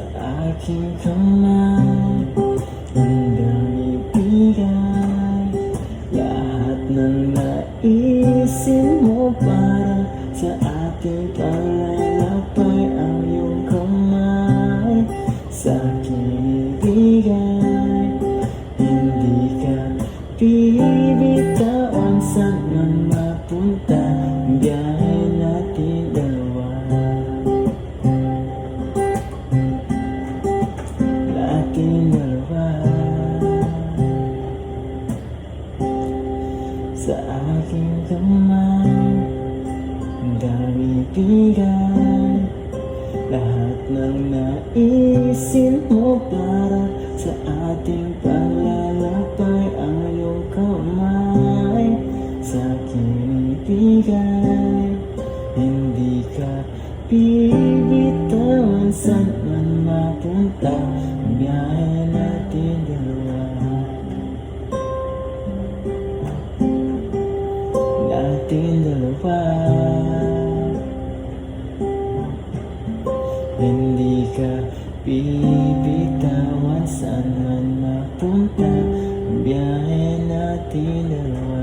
sa aking kamay. Hanggang ibigay lahat ng naisin mo para sa ating paglalakbay. Ang iyong kamay sa aking ibigay, hindi ka bibitawan. Saan man mapunta ang biyahe natin dalawa, natin dalawa. Sa aking kamay, hanggang ibigay lahat ng naisin mo para sa ating paglalakbay. Ang iyong kamay sa aking ibigay, hindi ka bibitawan. Saan man mapunta ang biyahe natin dalawa, natin dalawa. Hindi ka bibitawan. Saan man mapunta ang biyahe natin dalawa.